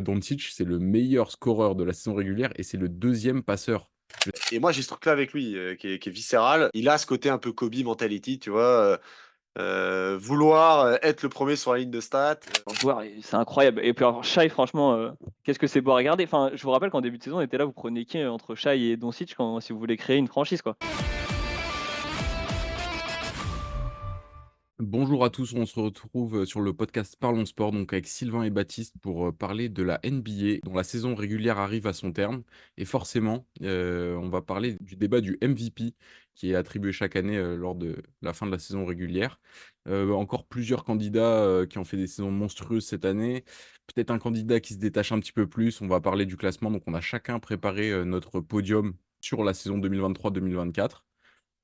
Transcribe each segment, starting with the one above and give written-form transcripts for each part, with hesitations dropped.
Doncic, c'est le meilleur scoreur de la saison régulière et c'est le deuxième passeur. Et moi, j'ai ce truc-là avec lui, qui est viscéral. Il a ce côté un peu Kobe mentality, tu vois, vouloir être le premier sur la ligne de stats. Un joueur, c'est incroyable. Et puis alors Shai, franchement, qu'est-ce que c'est beau à regarder. Enfin, je vous rappelle qu'en début de saison, on était là, vous prenez qui entre Shai et Doncic si vous voulez créer une franchise, quoi. Bonjour à tous, on se retrouve sur le podcast Parlons Sport, donc avec Sylvain et Baptiste pour parler de la NBA, dont la saison régulière arrive à son terme. Et forcément, on va parler du débat du MVP qui est attribué chaque année lors de la fin de la saison régulière. Encore plusieurs candidats qui ont fait des saisons monstrueuses cette année. Peut-être un candidat qui se détache un petit peu plus. On va parler du classement. Donc, on a chacun préparé notre podium sur la saison 2023-2024.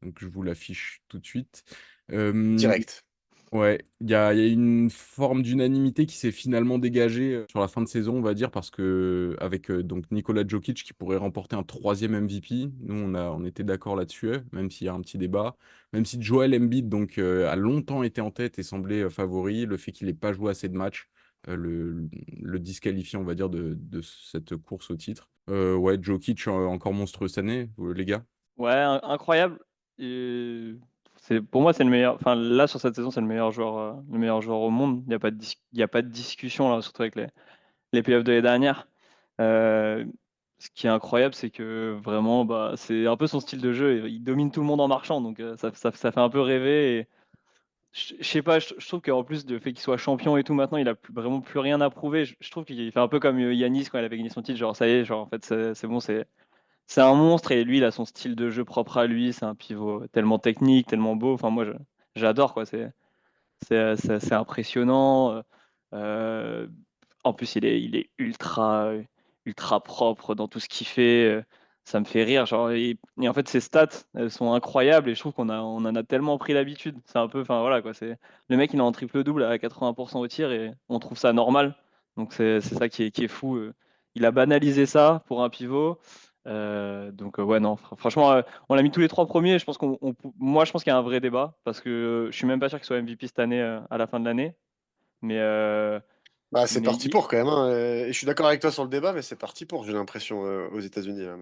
Donc, je vous l'affiche tout de suite. Euh, Direct. Ouais, il y a une forme d'unanimité qui s'est finalement dégagée sur la fin de saison, on va dire, parce que avec donc Nikola Jokic qui pourrait remporter un troisième MVP. Nous, on était d'accord là-dessus, même s'il y a un petit débat. Même si Joel Embiid donc, a longtemps été en tête et semblait favori, le fait qu'il n'ait pas joué assez de matchs le disqualifie, on va dire, de cette course au titre. Ouais, Jokic encore monstrueux cette année, les gars. Ouais, incroyable. Pour moi, c'est le meilleur. Enfin, là, sur cette saison, c'est le meilleur joueur au monde. Il n'y a pas de discussion, là, surtout avec les playoffs de l'année dernière. Euh, Ce qui est incroyable, c'est que vraiment, bah, c'est un peu son style de jeu. Il domine tout le monde en marchant, donc ça fait un peu rêver. Et je sais pas, je trouve qu'en plus du fait qu'il soit champion et tout, maintenant, il a vraiment plus rien à prouver. Je trouve qu'il fait un peu comme Yanis quand il avait gagné son titre. Genre, ça y est, genre, en fait, c'est bon, c'est un monstre et lui, il a son style de jeu propre à lui. C'est un pivot tellement technique, tellement beau. Enfin, moi, j'adore, quoi. C'est impressionnant. Euh, En plus, il est ultra propre dans tout ce qu'il fait. Ça me fait rire. Genre, et en fait, ses stats, elles sont incroyables et je trouve on en a tellement pris l'habitude. C'est un peu, enfin voilà quoi. Le mec, il est en triple-double à 80% au tir et on trouve ça normal. Donc c'est ça qui est fou. Il a banalisé ça pour un pivot. Donc ouais non, franchement, on l'a mis tous les trois premiers. Je pense moi, je pense qu'il y a un vrai débat parce que je suis même pas sûr qu'il soit MVP cette année à la fin de l'année. Mais Bah, c'est mais parti pour quand même, hein. Et je suis d'accord avec toi sur le débat, mais c'est parti pour, j'ai l'impression, aux États-Unis, là,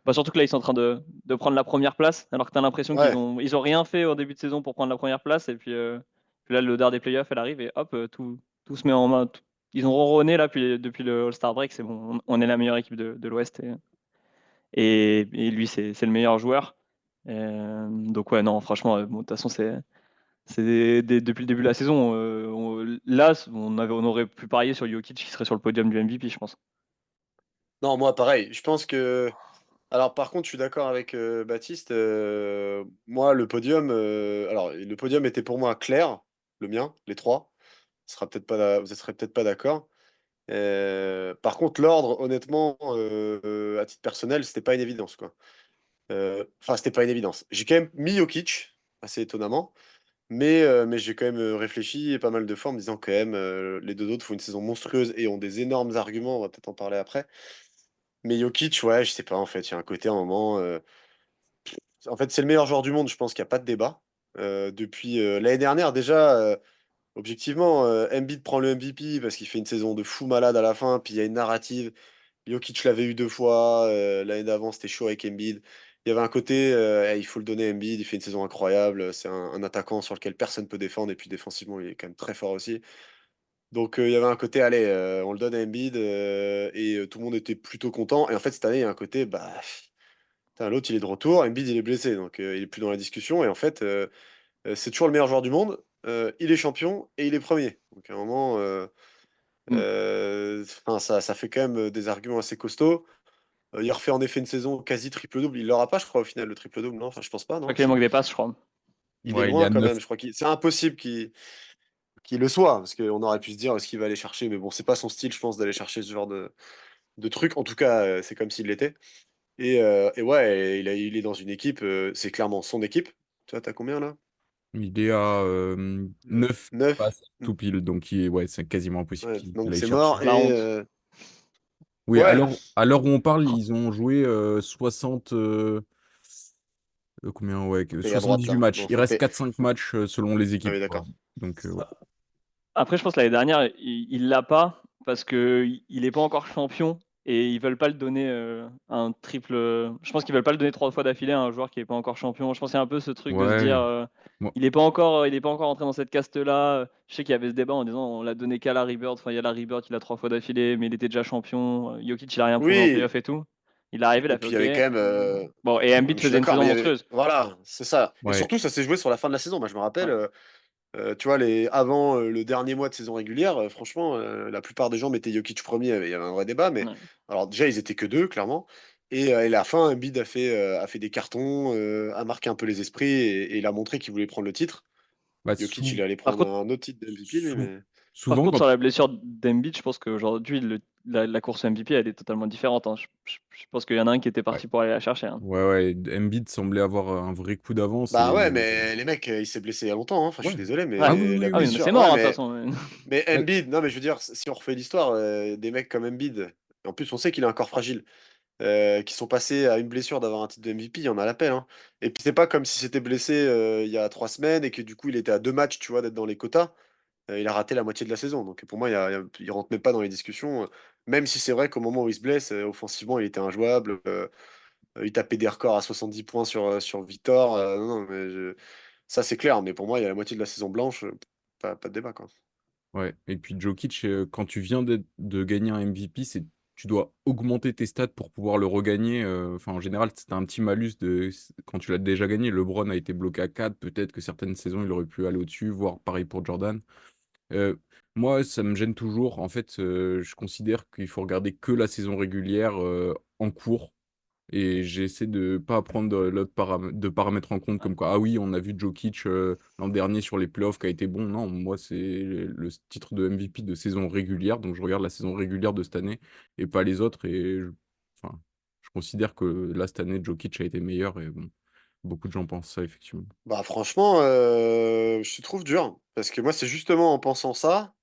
bah, surtout que là, ils sont en train de prendre la première place, alors que tu as l'impression qu'ils Ouais. ont rien fait au début de saison pour prendre la première place. Et puis là, l'odeur des playoffs, elle arrive et hop, tout se met en main. Ils ont ronronné là depuis le All-Star Break, c'est bon, on est la meilleure équipe de l'Ouest. Et lui, c'est le meilleur joueur. Donc ouais, non, franchement, bon, de toute façon, depuis le début de la saison. Là, on aurait pu parier sur Jokic qui serait sur le podium du MVP, je pense. Non, moi, pareil. Je pense que. Alors, par contre, je suis d'accord avec Baptiste. Moi, le podium. Alors, le podium était pour moi clair, le mien, les trois. Vous ne serez peut-être pas d'accord. Par contre, l'ordre, honnêtement, à titre personnel, c'était pas une évidence, quoi. Enfin, c'était pas une évidence. J'ai quand même mis Jokic, assez étonnamment. Mais j'ai quand même réfléchi et pas mal de fois en me disant quand même, les deux autres font une saison monstrueuse et ont des énormes arguments, on va peut-être en parler après. Mais Jokic, ouais, je sais pas en fait, il y a un côté à un moment. En fait, c'est le meilleur joueur du monde, je pense qu'il n'y a pas de débat. Depuis l'année dernière, déjà, objectivement, Embiid prend le MVP parce qu'il fait une saison de fou malade à la fin, puis il y a une narrative. Jokic l'avait eu deux fois, l'année d'avant c'était chaud avec Embiid. Il y avait un côté, il faut le donner à Embiid, il fait une saison incroyable, c'est un attaquant sur lequel personne peut défendre, et puis défensivement il est quand même très fort aussi. Donc il y avait un côté, allez, on le donne à Embiid, et tout le monde était plutôt content. Et en fait cette année il y a un côté, bah, putain, l'autre il est de retour, Embiid il est blessé, donc il est plus dans la discussion. Et en fait c'est toujours le meilleur joueur du monde, il est champion et il est premier. Donc à un moment, Mm. enfin, ça fait quand même des arguments assez costauds. Il refait en effet une saison quasi triple-double. Il l'aura pas, je crois, au final, le triple-double, non? Enfin, je pense pas, Je crois non? qu'il Si. manque des passes, je crois. Il est Ouais, il y loin a quand 9. même. Je crois c'est impossible qu'il le soit, parce qu'on aurait pu se dire ce qu'il va aller chercher, mais bon, c'est pas son style, je pense, d'aller chercher ce genre de truc. En tout cas, c'est comme s'il l'était. Et ouais, il est dans une équipe, c'est clairement son équipe. Tu vois, t'as combien là? Il est à 9 9. passes tout pile, donc ouais, c'est quasiment impossible Ouais, qu'il donc aille c'est chercher. mort. La Et honte. Oui, ouais, à l'heure où on parle, ils ont joué 60. Combien? Ouais, paye à droite 78 là. matchs. Bon, Il reste 4-5 matchs selon les ah équipes, oui, quoi. d'accord. Donc, ouais. Après, je pense que l'année dernière, il l'a pas parce qu'il est pas encore champion et ils veulent pas le donner, un triple, je pense qu'ils veulent pas le donner 3 fois d'affilée à un joueur qui est pas encore champion. Je pense qu'il y a un peu ce truc de se dire, Ouais, moi il est pas encore entré dans cette caste-là, Je sais qu'il y avait ce débat en disant: «On l'a donné qu'à Larry Bird». Enfin, il y a Larry Bird, il a 3 fois d'affilée, mais il était déjà champion, Jokic, il a rien prouvé en Oui, playoff et tout. Il est arrivé, il et a fait: puis il y avait «OK». quand même. Bon, et Embiid Je suis faisait une d'accord, saison mais il y avait. monstrueuse. Voilà, c'est ça. Et ouais, surtout, ça s'est joué sur la fin de la saison. Moi, je me rappelle, Ouais, tu vois, avant le dernier mois de saison régulière, franchement, la plupart des gens mettaient Jokic premier. Il y avait un vrai débat, mais ouais. alors déjà, ils étaient que deux, clairement. Et à la fin, Embiid a fait des cartons, a marqué un peu les esprits et il a montré qu'il voulait prendre le titre. bah, Jokic, il allait Par prendre contre un autre titre de MVP, lui, sou mais. Par souvent contre, quand sur la blessure d'Embiid, je pense qu'aujourd'hui, la course MVP, elle est totalement différente, hein. Je pense qu'il y en a un qui était ouais, parti pour aller la chercher, hein. ouais, Embiid semblait avoir, un vrai coup d'avance Bah ouais, et mais les mecs, il s'est blessé il y a longtemps, hein. Enfin, je suis ouais. désolé, Ouais. Ah oui, mais la oui, Ah oui, mais oui. c'est blessure. mort, Ouais, hein, de toute mais. façon, Mais Bah, Embiid, non, mais je veux dire, si on refait l'histoire, des mecs comme Embiid, en plus, on sait qu'il a un corps fragile, qui sont passés à une blessure d'avoir un titre de MVP, il y en a l'appel, hein. Et puis, c'est pas comme si c'était blessé il y a 3 semaines et que du coup, il était à 2 matchs, tu vois, d'être dans les quotas. Il a raté la moitié de la saison. Donc, pour moi, il rentre même pas dans les discussions. Même si c'est vrai qu'au moment où il se blesse, offensivement, il était injouable. Il tapait des records à 70 points sur Victor. Non, non, mais ça, c'est clair. Mais pour moi, il y a la moitié de la saison blanche. Pas de débat, quoi. ouais et puis Jokic, quand tu viens de gagner un MVP, tu dois augmenter tes stats pour pouvoir le regagner, enfin, en général, c'était un petit malus quand tu l'as déjà gagné. LeBron a été bloqué à 4, peut-être que certaines saisons, il aurait pu aller au-dessus, voire pareil pour Jordan. Heu, Moi, ça me gêne toujours. En fait, je considère qu'il faut regarder que la saison régulière, en cours. Et j'essaie de pas prendre de paramètres en compte comme quoi: «Ah oui, on a vu Jokic, l'an dernier sur les playoffs qui a été bon». Non, moi, c'est le titre de MVP de saison régulière, donc je regarde la saison régulière de cette année et pas les autres et enfin, je considère que là, cette année, Jokic a été meilleur et bon, beaucoup de gens pensent ça effectivement. Bah franchement, je te trouve dur. Parce que moi, c'est justement en pensant ça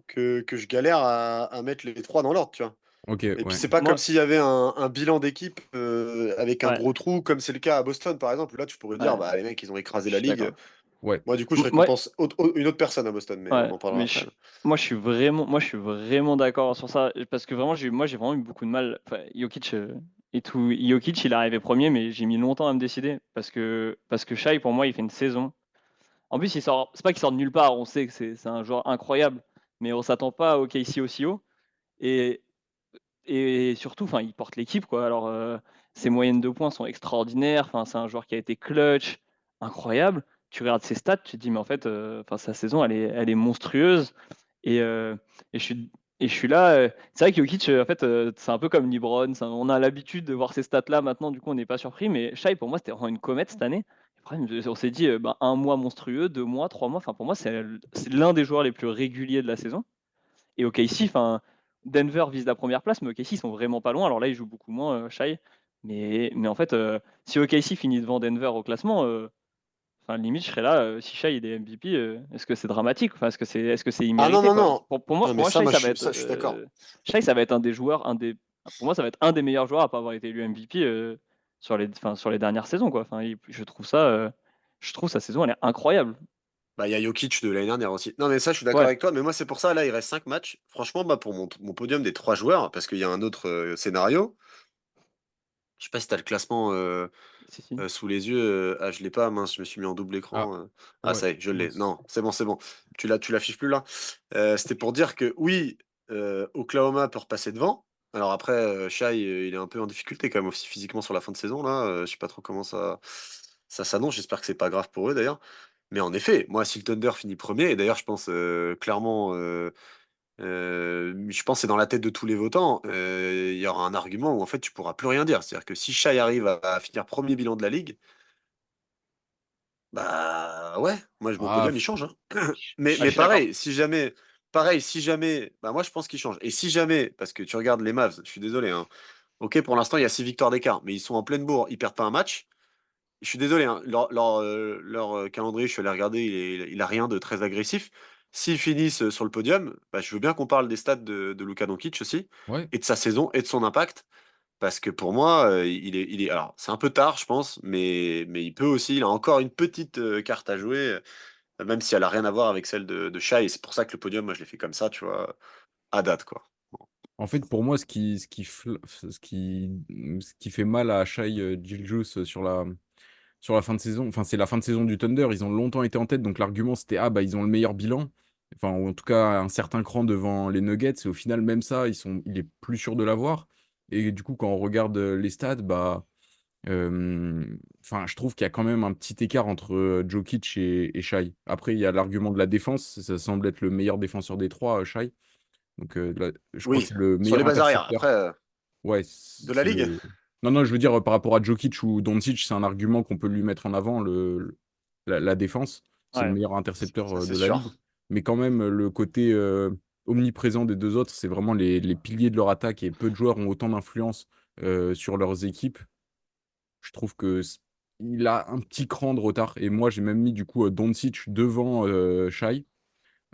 que je galère à mettre les trois dans l'ordre, tu vois. OK, Et puis ouais. c'est pas comme moi s'il y avait un bilan d'équipe avec un ouais, gros trou, comme c'est le cas à Boston, par exemple. Là, tu pourrais dire, ouais, bah les mecs, ils ont écrasé je la suis ligue. d'accord. Ouais. Moi, du coup, je Moi récompense une autre personne à Boston, mais on Ouais, en parlera mais après. moi, je suis vraiment d'accord sur ça, parce que vraiment, j'ai vraiment eu beaucoup de mal. Enfin, Jokic, et tout, Jokic, il est arrivé premier, mais j'ai mis longtemps à me décider, parce que Shai, pour moi, il fait une saison. En plus, c'est pas qu'il sort de nulle part, on sait que c'est un joueur incroyable, mais on s'attend pas à OKC aussi haut. Et, et surtout, enfin, il porte l'équipe, quoi. Alors, ses moyennes de points sont extraordinaires. Enfin, c'est un joueur qui a été clutch, incroyable. Tu regardes ses stats, tu te dis, mais en fait, enfin, sa saison, elle est monstrueuse. Et, et je suis là. C'est vrai que Jokic, en fait, c'est un peu comme LeBron. On a l'habitude de voir ces stats-là maintenant, du coup, on n'est pas surpris. Mais Shai, pour moi, c'était vraiment une comète cette année. Après, on s'est dit, ben, un mois monstrueux, 2 mois, 3 mois. Enfin, pour moi, c'est l'un des joueurs les plus réguliers de la saison. Et OKC, enfin, Denver vise la première place, mais OKC, ils sont vraiment pas loin. Alors là, ils jouent beaucoup moins, Shai. Mais en fait, si OKC finit devant Denver au classement, enfin, limite, je serais là, si Shai il est MVP, est-ce que c'est dramatique? Enfin, est-ce que c'est Ah non, immérité, non, quoi? non. Pour Non, mais moi, ça, Shai, moi, ça va être, ça, je suis d'accord. Shai, ça va être un des joueurs, pour moi, ça va être un des meilleurs joueurs à pas avoir été élu MVP, sur les dernières saisons, quoi. Enfin, je trouve sa saison, elle est incroyable. Bah, il y a Jokic de l'année dernière aussi. Non, mais ça, je suis d'accord Ouais, avec toi. Mais moi, c'est pour ça, là, il reste 5 matchs. Franchement, bah, pour mon podium des 3 joueurs, parce qu'il y a un autre scénario. Je sais pas si t'as le classement si, si. sous les yeux. Ah, je l'ai pas, mince, je me suis mis en double Ah, écran. Ah, ouais, ça y est, je l'ai. mince. Non, c'est bon. Tu l'affiches plus là. C'était pour dire que oui, Oklahoma peut repasser devant. Alors après, Shai, il est un peu en difficulté quand même aussi physiquement sur la fin de saison là. Je sais pas trop comment ça s'annonce. J'espère que c'est pas grave pour eux d'ailleurs. Mais en effet, moi, si le Thunder finit premier, et d'ailleurs, je pense clairement, je pense que c'est dans la tête de tous les votants, il y aura un argument où en fait tu pourras plus rien dire. C'est-à-dire que si Shai arrive à finir premier bilan de la ligue, bah ouais, mon Ah podium il f change, hein. Ah, je Mais suis d'accord. pareil, si jamais, bah moi je pense qu'il change. Et si jamais, parce que tu regardes les Mavs, je suis désolé, hein. Ok, pour l'instant il y a 6 victoires d'écart, mais ils sont en pleine bourre, ils perdent pas un match. Je suis désolé, hein, leur calendrier, je suis allé regarder, il a rien de très agressif. S'ils finissent sur le podium, bah, je veux bien qu'on parle des stats de Luka Doncic aussi, ouais. et de sa saison, et de son impact, parce que pour moi, alors c'est un peu tard, je pense, mais il peut aussi, il a encore une petite carte à jouer, même si elle a rien à voir avec celle de Shai, et c'est pour ça que le podium, moi je l'ai fait comme ça, tu vois, à date, quoi. En fait, pour moi, ce qui fait mal à Shai Gilgeous sur la fin de saison, enfin, c'est la fin de saison du Thunder. Ils ont longtemps été en tête, donc l'argument c'était: «Ah, bah, ils ont le meilleur bilan», enfin, ou en tout cas un certain cran devant les Nuggets, et au final, même ça, il est plus sûr de l'avoir. Et du coup, quand on regarde les stats, bah, enfin, je trouve qu'il y a quand même un petit écart entre Jokic et Shai. Après, il y a l'argument de la défense, ça semble être le meilleur défenseur des trois, Shai. Donc, je crois que Oui, c'est le sur meilleur les bases arrière. intercepteur. Après, Ouais, de la c'est ligue? le non, non, je veux dire, par rapport à Jokic ou Doncic, c'est un argument qu'on peut lui mettre en avant, la défense. C'est le Ouais. meilleur intercepteur, Ça, c'est de la ligue. sûr. Mais quand même, le côté, omniprésent des 2 autres, c'est vraiment les piliers de leur attaque, et peu de joueurs ont autant d'influence, sur leurs équipes. Je trouve que il a un petit cran de retard, et moi, j'ai même mis du coup, Doncic devant, Shai.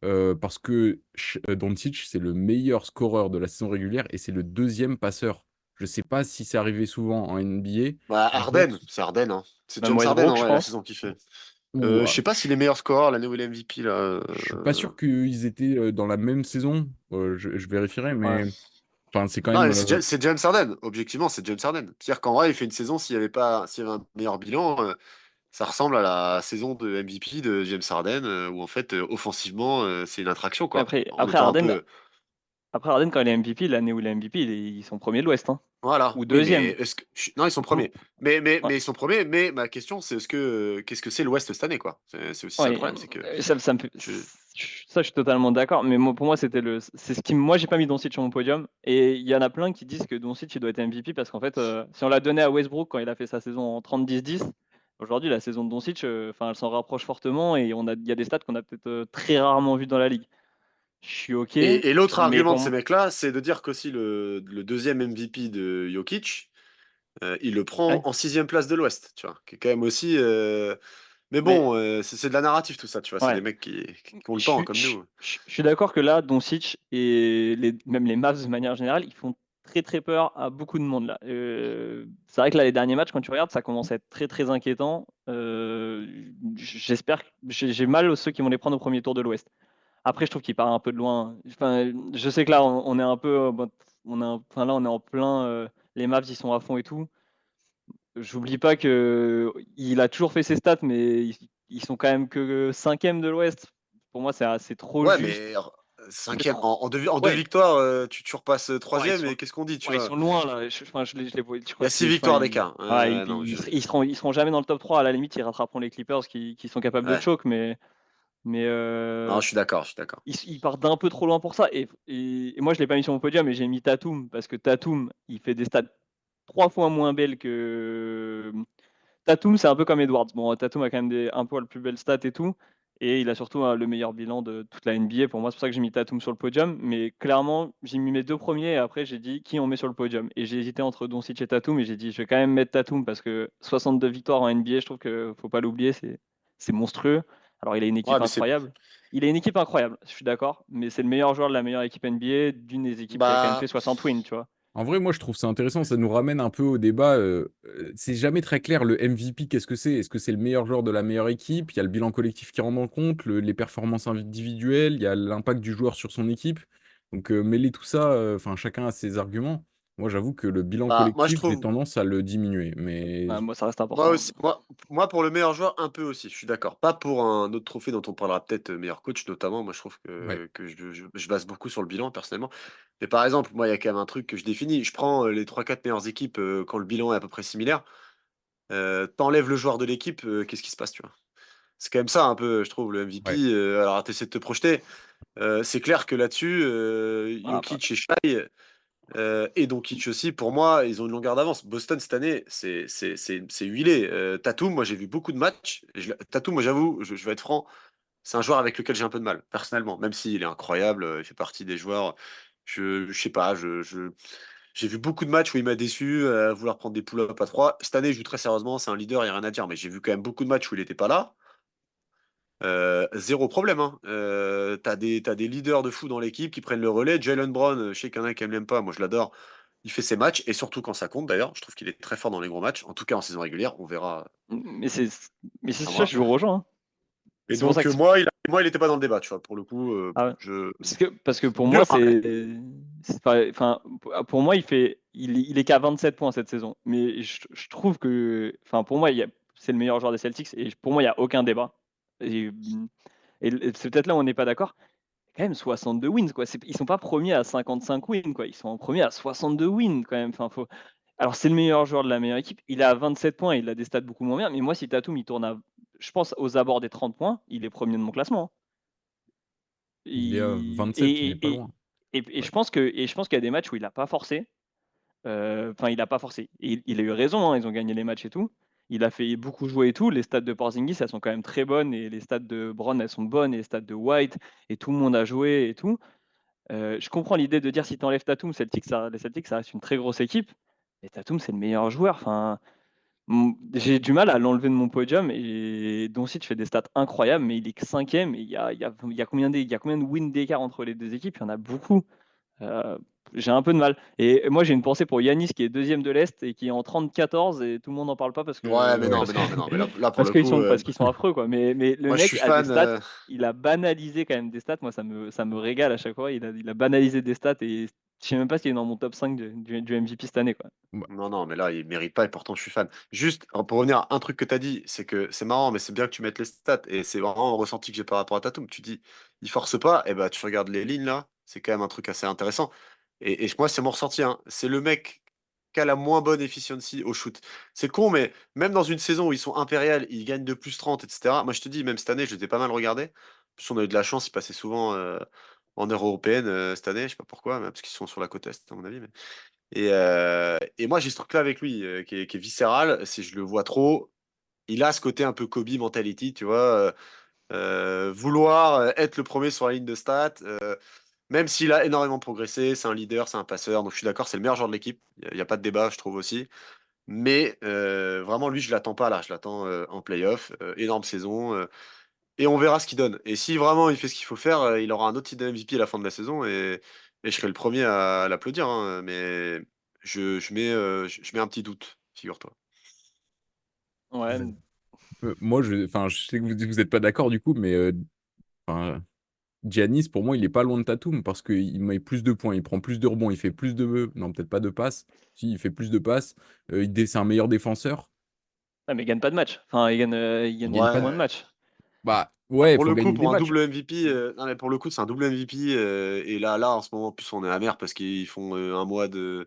Parce que Doncic, c'est le meilleur scoreur de la saison régulière et c'est le deuxième passeur. Je sais pas si c'est arrivé souvent en NBA. Bah, Un joueur Harden, c'est Harden, hein. C'est Même James Harden, Westbrook, en je vrai, la pense. saison qu'il fait. ou Je sais pas s'il est meilleur scoreur l'année où il est MVP, là. je suis pas sûr qu'ils étaient, dans la même saison. Je vérifierai, Ouais. mais enfin, c'est quand Non, même, mais c'est James Harden. Objectivement, c'est James Harden. C'est-à-dire qu'en vrai, il fait une saison, s'il y avait un meilleur bilan, ça ressemble à la saison de MVP de James Harden, où en fait, offensivement, c'est une attraction, quoi. Après, En après étant un Harden, peu. après Harden, quand il est MVP, l'année où il est MVP, ils sont premiers de l'Ouest, hein. Voilà. Ou Oui, mais deuxième. est-ce que. Non, ils sont Mm. premiers. Mais, mais, Ouais. mais ils sont premiers, mais ma question, c'est qu'est-ce que c'est l'Ouest cette année, quoi? C'est aussi ça le Ouais, problème, c'est que. ça me fait... Je... Ça, je suis totalement d'accord. Mais pour moi, c'est ce qui, moi, j'ai pas mis Doncic sur mon podium. Et il y en a plein qui disent que Doncic, il doit être MVP parce qu'en fait, si on l'a donné à Westbrook quand il a fait sa saison en 30-10-10, aujourd'hui, la saison de Doncic, enfin, elle s'en rapproche fortement et il y a des stats qu'on a peut-être très rarement vues dans la ligue. Je suis OK, Et l'autre mais argument pour de ces moi, mecs-là, c'est de dire qu'aussi le deuxième MVP de Jokic, il le prend ouais. en sixième place de l'Ouest, tu vois, qui est quand même aussi. Mais Mais bon, c'est de la narrative tout ça, tu vois. C'est ouais. des mecs qui ont le temps comme nous. Je suis d'accord que là, Doncic et même les Mavs de manière générale, ils font très très peur à beaucoup de monde là. C'est vrai que là, les derniers matchs, quand tu regardes, ça commence à être très très inquiétant. J'espère, j'ai mal aux ceux qui vont les prendre au premier tour de l'Ouest. Après, je trouve qu'il part un peu de loin. Enfin, je sais que là, on est un peu, bon, enfin là, on est en plein. Les Mavs, ils sont à fond et tout. J'oublie pas que il a toujours fait ses stats, mais ils sont quand même que cinquième de l'Ouest. Pour moi, c'est trop Ouais, juste. mais C'est cinquième, trop. en deux Ouais, victoires, tu repasses ouais, troisième, et qu'est-ce qu'on dit, tu ouais, ils vois? sont loin là. Enfin, je les vois. Je Il y crois a que six c'est. Enfin, victoires d'écart. ouais, Non, ils seront jamais dans le top 3. À la limite, ils rattraperont les Clippers qui sont capables de ouais. choke, mais Non, je suis d'accord, je suis d'accord. ils partent d'un peu trop loin pour ça. Et moi, je l'ai pas mis sur mon podium, mais j'ai mis Tatum parce que Tatum, il fait des stats 3 fois moins belles que. Tatum, c'est un peu comme Edwards. Bon, Tatum a quand même un poil plus belles stats et tout. Et il a surtout le meilleur bilan de toute la NBA. Pour moi, c'est pour ça que j'ai mis Tatum sur le podium. Mais clairement, j'ai mis mes deux premiers et après, j'ai dit qui on met sur le podium. Et j'ai hésité entre Doncic et Tatum. Et j'ai dit, je vais quand même mettre Tatum parce que 62 victoires en NBA, je trouve qu'il faut pas l'oublier. C'est monstrueux. Alors, il a une Ouais, équipe mais c'est. incroyable. Il a une équipe incroyable, je suis d'accord. Mais c'est le meilleur joueur de la meilleure équipe NBA d'une des équipes qui a quand même fait Bah. 60 wins, tu vois. En vrai, moi, je trouve ça intéressant. Ça nous ramène un peu au débat. C'est jamais très clair, le MVP, qu'est-ce que c'est? Est-ce que c'est le meilleur joueur de la meilleure équipe? Il y a le bilan collectif qui rentre en compte, les performances individuelles, il y a l'impact du joueur sur son équipe. Donc, mêler tout ça, enfin, chacun a ses arguments. Moi, j'avoue que le bilan Moi, je collectif, j'ai trouve. tendance à le diminuer. Mais Ouais, moi, ça reste Moi important. aussi, moi, pour le meilleur joueur, un peu aussi, je suis d'accord. Pas pour un autre trophée dont on parlera peut-être, meilleur coach notamment. Moi, je trouve ouais, que je base beaucoup sur le bilan personnellement. Mais par exemple, moi, il y a quand même un truc que je définis. Je prends les trois quatre meilleures équipes quand le bilan est à peu près similaire. T'enlèves le joueur de l'équipe, qu'est-ce qui se passe, tu vois? C'est quand même ça un peu, je trouve, le MVP. ouais, Alors, t'essaies de te projeter. C'est clair que là-dessus, Ah, bah, Jokic et Shai, et Doncic aussi, pour moi, ils ont une longueur d'avance. Boston, cette année, c'est huilé. Tatum, moi, j'ai vu beaucoup de matchs. Tatum, moi, j'avoue, je vais être franc, c'est un joueur avec lequel j'ai un peu de mal, personnellement. Même s'il est incroyable, il fait partie des joueurs. Je sais pas, j'ai vu beaucoup de matchs où il m'a déçu, à vouloir prendre des pull-ups à 3. Cette année, il joue très sérieusement, c'est un leader, il n'y a rien à dire. Mais j'ai vu quand même beaucoup de matchs où il n'était pas là. Zéro problème, hein. T'as des leaders de fou dans l'équipe qui prennent le relais. Jalen Brown, je sais qu'il y en a qui l'aime pas, moi je l'adore. Il fait ses matchs, et surtout quand ça compte d'ailleurs. Je trouve qu'il est très fort dans les gros matchs, en tout cas en saison régulière. On verra Mais c'est mais c'est fin ça, mois. je vous rejoins, hein. Et C'est pour ça donc, que moi, il était pas dans le débat, tu vois. Pour le coup, ah ouais. je Parce que pour dur, moi, hein, mais c'est pas, enfin, pour moi, il est qu'à 27 points cette saison. Mais je trouve que, enfin, pour moi, c'est le meilleur joueur des Celtics et pour moi, il y a aucun débat. Et, et c'est peut-être là où on n'est pas d'accord. Quand même 62 wins, quoi. Ils sont pas premiers à 55 wins, quoi. Ils sont en premier à 62 wins, quand même. Enfin, alors, c'est le meilleur joueur de la meilleure équipe. Il a 27 points, il a des stats beaucoup moins bien. Mais moi, si Tatum, il tourne je pense, aux abords des 30 points, il est premier de mon classement, hein. Il est à Il 27, il est pas loin. et Ouais. je pense qu'il y a des matchs où il a pas forcé, enfin il a pas forcé. Et il a eu raison, hein, ils ont gagné les matchs et tout. Il a fait beaucoup jouer et tout. Les stats de Porzingis, elles sont quand même très bonnes et les stats de Brown, elles sont bonnes et les stats de White et tout le monde a joué et tout. Je comprends l'idée de dire si tu enlèves Tatum, les Celtics, ça reste une très grosse équipe. Mais Tatum, c'est le meilleur joueur. Enfin, j'ai du mal à l'enlever de mon podium et Doncic fait des stats incroyables, mais il est que 5e et il y a combien de wins d'écart entre les deux équipes? Il y en a beaucoup. Euh, j'ai un peu de mal. Et moi, j'ai une pensée pour Yanis qui est deuxième de l'Est et qui est en 34 et tout le monde n'en parle pas ouais, mais non, Ouais. mais non, mais non, mais là, pour le coup, parce qu'ils sont affreux, quoi. Mais le moi, je mec suis a des fan. stats, il a banalisé quand même des stats. Moi, ça me régale à chaque fois. Il a banalisé des stats et je sais même pas s'il est dans mon top 5 du MVP cette année, quoi. Bah, Non, non, mais là, il mérite pas et pourtant, je suis fan. Juste, pour revenir à un truc que tu as dit, c'est que c'est marrant, mais c'est bien que tu mettes les stats et c'est vraiment un ressenti que j'ai par rapport à Tatum. Tu dis, il force pas, et bah, tu regardes les lignes là, c'est quand même un truc assez intéressant. Et moi, c'est mon ressenti, hein. C'est le mec qui a la moins bonne efficiency au shoot. C'est con, mais même dans une saison où ils sont impériales, ils gagnent de plus 30, etc. Moi, je te dis, même cette année, je les ai pas mal regardés. En plus, on a eu de la chance, ils passaient souvent en heure européenne cette année, je sais pas pourquoi, mais parce qu'ils sont sur la côte Est, à mon avis. Et moi, j'ai ce truc-là avec lui, qui est viscéral. Si je le vois trop, il a ce côté un peu Kobe mentality, tu vois. Vouloir être le premier sur la ligne de stats, même s'il a énormément progressé, c'est un leader, c'est un passeur. Donc je suis d'accord, c'est le meilleur joueur de l'équipe. Il y a pas de débat, je trouve aussi. Mais vraiment, lui, je l'attends pas là. Je l'attends en playoff. Énorme saison. Et on verra ce qu'il donne. Et si vraiment il fait ce qu'il faut faire, il aura un autre titre de MVP à la fin de la saison et je serai le premier à l'applaudir, hein. Mais je mets un petit doute, figure-toi. Ouais. moi, enfin, je sais que vous êtes pas d'accord du coup, mais enfin, Giannis, pour moi, il est pas loin de Tatum parce qu'il met plus de points, il prend plus de rebonds, il fait plus de. Non, peut-être pas de passes. Si, il fait plus de passes. C'est un meilleur défenseur. Ah, mais il gagne pas de match. Enfin, il gagne Il gagne beaucoup pas de. moins de Ouais. matchs. Bah, Bah, ouais, il pour faut le coup, gagner des pour un matchs. double MVP, non mais pour le coup, c'est un double MVP. Et là, en ce moment, en plus, on est amer parce qu'ils font un mois de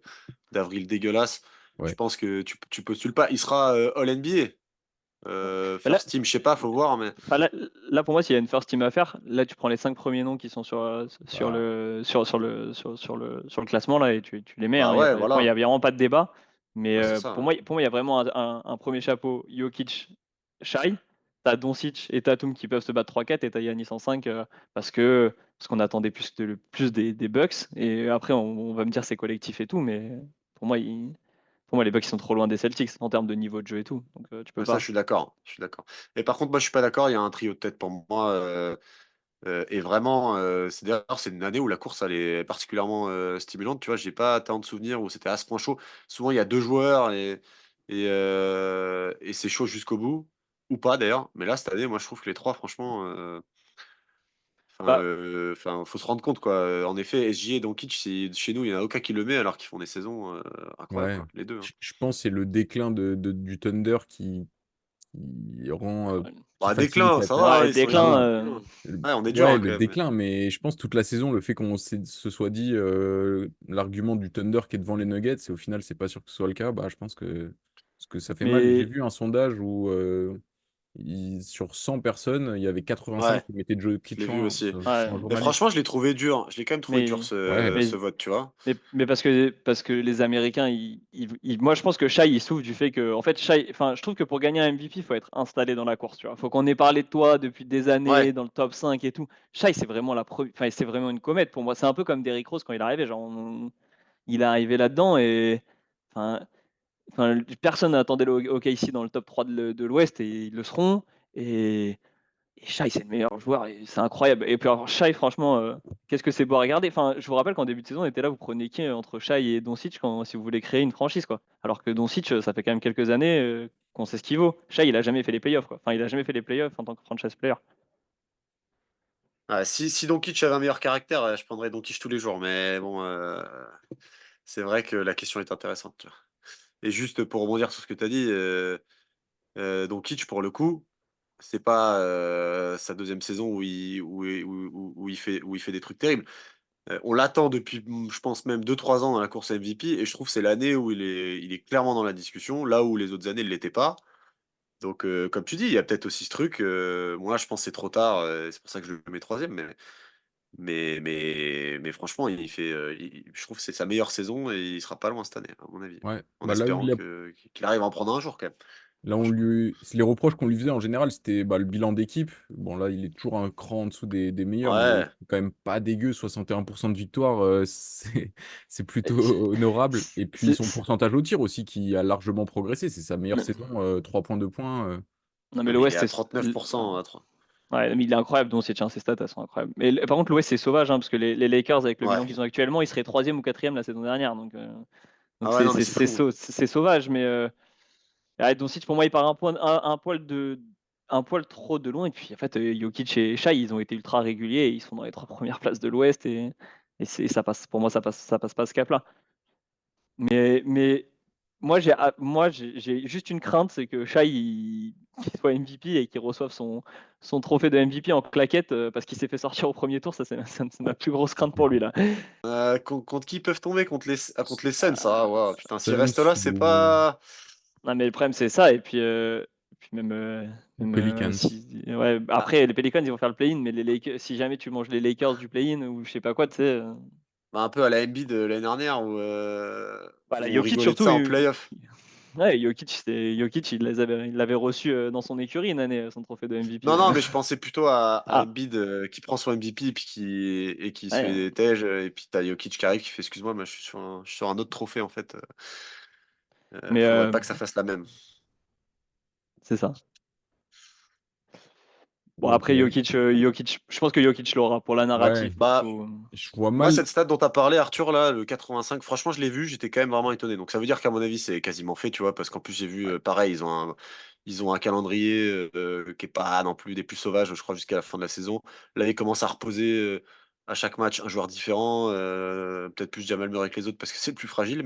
d'avril dégueulasse. Je Ouais. pense que tu postules pas. Il sera All NBA. Ouais. Bah là, First team, je sais pas, faut voir, mais enfin, là, pour moi, s'il y a une first team à faire, là, tu prends les 5 premiers noms qui sont Bah, sur le classement là, et tu les mets, hein. bah Il y a ouais, pas, pour moi, il y voilà. a vraiment pas de débat. Mais Bah, c'est ça, hein. pour moi, il y a vraiment un premier chapeau, Jokic, Shai. T'as Doncic et Tatum qui peuvent se battre 3-4 et t'as Giannis en 5 parce qu'on attendait plus des Bucks. Et après, on va me dire c'est collectif et tout, mais pour moi, les Bucks ils sont trop loin des Celtics en termes de niveau de jeu et tout. Donc tu peux Mais ça, pas. je suis d'accord. Je suis d'accord. Et par contre, moi, je suis pas d'accord. Il y a un trio de tête pour moi. Et vraiment, c'est une année où la course elle est particulièrement stimulante. Tu vois, j'ai pas tant de souvenirs où c'était à ce point chaud. Souvent, il y a deux joueurs et c'est chaud jusqu'au bout, ou pas d'ailleurs. Mais là, cette année, moi, je trouve que les trois, franchement, Bah, faut se rendre compte quoi. En effet, SJ et Doncic, chez nous, il y en a aucun qui le met alors qu'ils font des saisons incroyables, ouais. quoi, les deux, hein. Je pense que c'est le déclin du Thunder qui rend. Qui Bah, facilite déclin, la ça va, tâche. hein, ouais, ils sont déclin. bien. Ouais, on est dur Ouais, hein, quand le même. Mais déclin, mais je pense toute la saison, le fait qu'on se soit dit l'argument du Thunder qui est devant les Nuggets, et au final, c'est pas sûr que ce soit le cas, bah, je pense que ça fait mal. J'ai Mais vu un sondage où sur 100 personnes, il y avait 85 ouais, qui mettaient je l'ai Jokic vu aussi. sur ouais, un Mais journaliste. franchement, je l'ai trouvé dur. Je l'ai quand même trouvé dur mais ce, Ouais, mais ce vote, tu vois. mais parce que les Américains, moi je pense que Shai il souffre du fait que en fait Shai, enfin je trouve que pour gagner un MVP, il faut être installé dans la course, tu vois. Faut qu'on ait parlé de toi depuis des années Ouais, dans le top 5 et tout. Shai c'est vraiment enfin c'est vraiment une comète pour moi. C'est un peu comme Derrick Rose quand il est arrivé, genre il est arrivé là-dedans et enfin personne n'attendait le OKC dans le top 3 de l'Ouest et ils le seront et Shai, c'est le meilleur joueur, et c'est incroyable. Et puis alors, Shai, franchement, qu'est-ce que c'est beau à regarder. Enfin, je vous rappelle qu'en début de saison, on était là, vous prenez qui entre Shai et Doncic si vous voulez créer une franchise, quoi. Alors que Doncic, ça fait quand même quelques années qu'on sait ce qu'il vaut. Shai, il a jamais fait les playoffs, quoi. Enfin, il a jamais fait les playoffs en tant que franchise player. Si Doncic avait un meilleur caractère, je prendrais Doncic tous les jours. Mais bon, c'est vrai que la question est intéressante, tu vois. Et juste pour rebondir sur ce que tu as dit, Doncic, pour le coup, c'est pas sa deuxième saison où il fait des trucs terribles. On l'attend depuis, je pense, même 2-3 ans dans la course à MVP, et je trouve que c'est l'année où il est clairement dans la discussion, là où les autres années ne l'étaient pas. Donc, comme tu dis, il y a peut-être aussi ce truc. Moi, je pense que c'est trop tard, c'est pour ça que je le mets troisième. Mais franchement, je trouve que c'est sa meilleure saison et il sera pas loin cette année, à mon avis. Ouais, En bah là où espérant il a qu'il arrive à en prendre un jour, quand même. Là, Franchement. les reproches qu'on lui faisait en général, c'était bah, le bilan d'équipe. Bon, là, il est toujours un cran en dessous des meilleurs, mais Ouais. c'est quand même pas dégueu. 61% de victoire, c'est Et plutôt honorable. Et puis c'est- son c'est- pourcentage au tir aussi, qui a largement progressé. C'est sa meilleure mais- saison, 3 points, 2 points. Non, mais Non, mais il est l'Ouest, à 39% à 3. ouais, mais il est incroyable, donc c'est ses stats, elles sont incroyables. Mais par contre, l'Ouest, c'est sauvage, hein, parce que les Lakers, avec le Ouais. bilan qu'ils ont actuellement, ils seraient troisième ou quatrième la saison dernière. Donc Ah ouais, non, mais c'est fou. c'est sauvage, mais ouais, Doncic, pour moi, il part un poil trop de loin. Et puis, en fait, Jokic et Shai, ils ont été ultra réguliers. Et ils sont dans les trois premières places de l'Ouest. Ça passe, pour moi, ça passe pas ce cap-là. Mais moi, j'ai juste une crainte, c'est que Shai qu'il soit MVP et qu'il reçoive son trophée de MVP en claquette parce qu'il s'est fait sortir au premier tour. Ça, c'est ma plus grosse crainte pour lui, là. Contre qui ils peuvent tomber? Contre les Suns, ça. Wow, putain, s'ils restent Suns là, c'est ou pas. Non, mais le problème, c'est ça. Et puis Pelicans. ouais, Ah, après, les Pelicans, ils vont faire le play-in, mais les Lakers, si jamais tu manges les Lakers du play-in ou je sais pas quoi, tu sais. bah, un peu à la Embiid de l'année dernière Voilà, où on Jokic rigolait de surtout. ça en playoff. Ouais, Jokic, il l'avait reçu dans son écurie une année, son trophée de Non, MVP. non, mais je pensais plutôt à Ah, Embiid qui prend son MVP et qui se ouais, fait tège. Et puis t'as Jokic qui arrive qui fait excuse-moi, mais je suis sur un autre trophée en fait. mais Faudrait pas que ça fasse la même. c'est ça. Bon, Ok. après, Jokic, je pense que Jokic l'aura pour la Ouais, narrative, pour Bah, tout. je vois moi, mal. cette stat dont tu as parlé, Arthur, là, le 85, franchement, je l'ai vu, j'étais quand même vraiment étonné. Donc ça veut dire qu'à mon avis, c'est quasiment fait, tu vois, parce qu'en plus, j'ai vu, pareil, ils ont un calendrier qui est pas non plus des plus sauvages, je crois, jusqu'à la fin de la saison. Là, ils commencent à reposer à chaque match un joueur différent, peut-être plus Jamal Murray que les autres parce que c'est le plus fragile,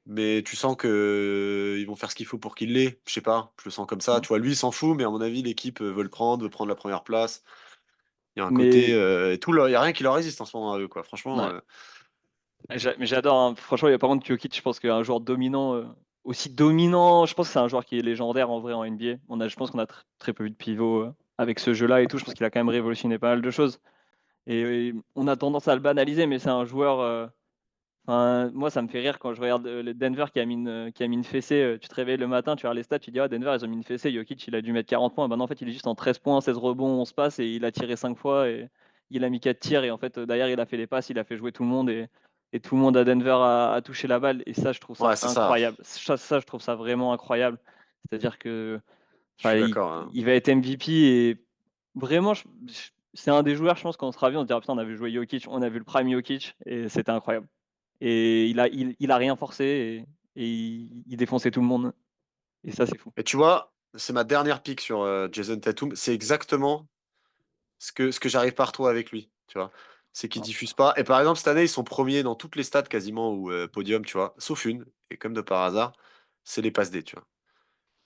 mais tu sens que ils vont faire ce qu'il faut pour qu'il l'ait. Je sais pas, je le sens comme ça. Tu vois, lui, il s'en fout, mais à mon avis, l'équipe veut prendre la première place. Il y a un côté, Mais il y a rien qui leur résiste en ce moment à eux, quoi. Franchement, ouais. Mais j'adore, hein. Franchement, il y a par contre Jokic, je pense qu'un joueur dominant, aussi dominant, je pense que c'est un joueur qui est légendaire en vrai en NBA. Je pense qu'on a très peu vu de pivot avec ce jeu-là et tout. Je pense qu'il a quand même révolutionné pas mal de choses. Et on a tendance à le banaliser, mais c'est un joueur. Enfin, moi, ça me fait rire quand je regarde le Denver qui a mis une fessée. Tu te réveilles le matin, tu regardes les stats, tu dis ah, Denver, ils ont mis une fessée. Jokic, il a dû mettre 40 points. Ben non, en fait, il est juste en 13 points, 16 rebonds, 11 passes et il a tiré 5 fois et il a mis 4 tirs. Et en fait, derrière, il a fait les passes, il a fait jouer tout le monde et tout le monde à Denver a touché la balle. Et ça, je trouve ça ouais, c'est ça. incroyable. Je trouve ça vraiment incroyable. C'est-à-dire que Je suis enfin, d'accord, hein. il va être MVP et vraiment, c'est un des joueurs, je pense, quand on sera vu, on se dira putain, on a vu jouer Jokic, on a vu le prime Jokic et c'était incroyable. Et il a rien forcé et il défonçait tout le monde. Et ça, c'est fou. Et tu vois, c'est ma dernière pique sur Jason Tatum. C'est exactement ce que j'arrive pas à retrouver avec lui, tu vois. C'est qu'ils diffusent pas. Et par exemple, cette année, ils sont premiers dans toutes les stats quasiment ou podium, tu vois, sauf une. Et comme de par hasard, c'est les passes D, tu vois.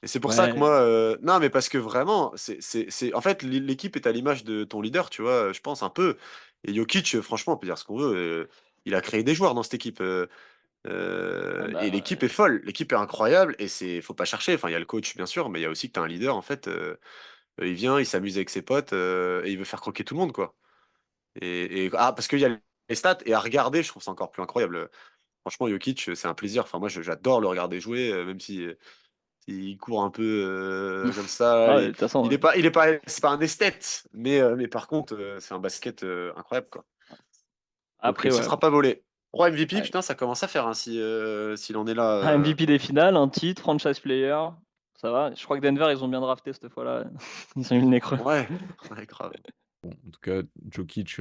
Et c'est pour ça que Ouais, moi, non, mais parce que vraiment, en fait, l'équipe est à l'image de ton leader, tu vois, je pense un peu. Et Jokic, franchement, on peut dire ce qu'on veut. Il a créé des joueurs dans cette équipe. ah Et bah, l'équipe est folle, l'équipe est incroyable et faut pas chercher. Enfin, il y a le coach bien sûr, mais il y a aussi que tu as un leader en fait. Il vient, il s'amuse avec ses potes et il veut faire croquer tout le monde quoi. Parce qu'il y a les stats et à regarder, je trouve ça encore plus incroyable. Franchement, Jokic, c'est un plaisir. Enfin, moi, j'adore le regarder jouer, même si il court un peu comme ça. ah, de toute façon, C'est pas un esthète, mais par contre, c'est un basket incroyable quoi. Donc, après, ce ouais. sera pas volé. 3 MVP, Ouais. putain, ça commence à faire hein, s'il en est là. Un MVP des finales, un titre, franchise player, ça va. Je crois que Denver, ils ont bien drafté cette fois-là. Ils ont eu le nez creux. Ouais, ouais, grave. Bon, en tout cas, Jokic,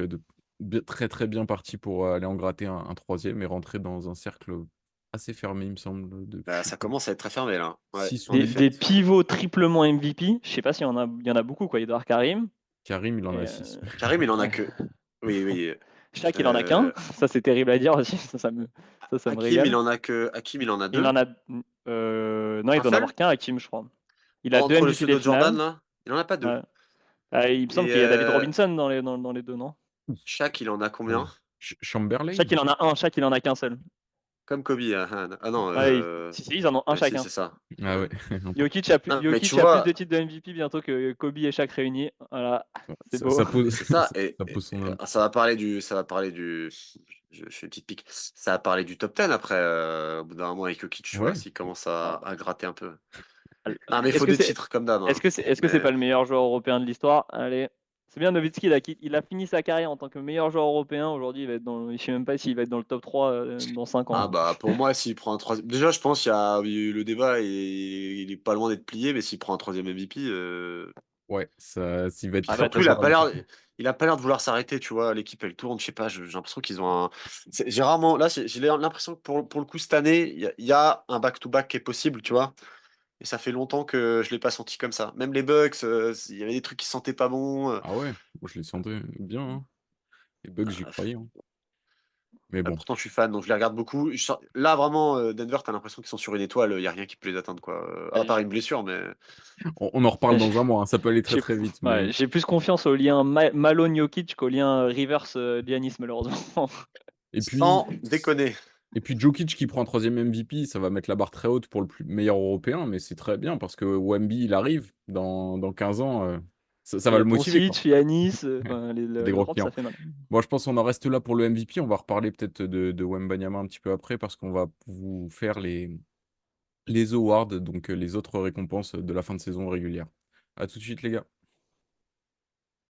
très très bien parti pour aller en gratter un troisième et rentrer dans un cercle assez fermé, il me semble, Bah, depuis ça commence à être très fermé là. Ouais, 6 ou en huit effet. Des pivots triplement MVP, je sais pas s'il y en a beaucoup, quoi. Il doit y avoir Karim. Karim, il en Et a 6. Karim, il en a ouais. que. Oui, oui. Shaq, il en a qu'un. Ça, c'est terrible à dire aussi. Ça me Hakim, régale. Hakim, il en a Il deux. en a. Non, il Un doit en avoir seul? qu'un, Hakim, je crois. Il a 2 Entre le MVP des pseudo Jordan, finales. là, il en a pas deux. Ouais. Il me semble Et qu'il y a David Robinson dans les deux, non? Shaq, il en a combien? Chamberlain? Shaq, il en a un. Shaq, il en a qu'un seul. Comme Kobe. Ah non, Ouais, si, ils en ont un ouais, si, chacun. c'est ça. Ah Ouais. ouais, n'importe Jokic a plus, Non, mais tu Jokic a plus de vois, titres de MVP bientôt que Kobe et Shaq réunis. Voilà, quoi. c'est Ça, beau. ça pose, mais c'est ça. ça pose son nom. Ça va parler du. Je fais une petite pique. Ça va parler du top 10 après. Au bout d'un moment avec Jokic, tu vois, Ouais. s'il commence à gratter un peu. Non, mais il Est-ce faut que des c'est, titres comme d'hab, hein. est-ce que c'est Mais pas le meilleur joueur européen de l'histoire? Allez, c'est bien Nowitzki, il a fini sa carrière en tant que meilleur joueur européen. Aujourd'hui, il va être je sais même pas s'il va être dans le top 3 dans 5 ans. ah bah pour moi, s'il prend un troisième. Déjà, je pense qu'il y a eu le débat et il est pas loin d'être plié, mais s'il prend un troisième MVP, Ouais, s'il va être Ah puis bah, très surtout, très rapide. il a pas l'air de vouloir s'arrêter, tu vois. L'équipe, elle tourne, je sais pas, j'ai l'impression qu'ils ont un. J'ai rarement, là, j'ai l'impression que pour le coup, cette année, il y a un back-to-back qui est possible, tu vois. Et ça fait longtemps que je l'ai pas senti comme ça. Même les Bucks, il y avait des trucs qui sentaient pas bon. Ah ouais, moi je les sentais bien, hein. Les Bucks, j'y croyais, hein. Mais bon, Pourtant, je suis fan, donc je les regarde beaucoup. Là, vraiment, Denver, t'as l'impression qu'ils sont sur une étoile, il y a rien qui peut les atteindre, quoi. À part une blessure, mais. on en reparle dans un mois, hein. Ça peut aller très J'ai très vite. ouais, Mais... j'ai plus confiance au lien Malone-Jokic qu'au lien Rivers Giannis malheureusement. Et Sans puis, déconner. et puis Jokic qui prend un troisième MVP, ça va mettre la barre très haute pour le meilleur européen, mais c'est très bien parce que Wemby, il arrive dans 15 ans. Ça Il y va a le motiver, quoi. Doncic, Yanis, Ouais, enfin, c'est des gros l'Europe ça clients. fait mal. Bon, je pense qu'on en reste là pour le MVP. On va reparler peut-être de Wembanyama un petit peu après parce qu'on va vous faire les awards, donc les autres récompenses de la fin de saison régulière. À tout de suite, les gars.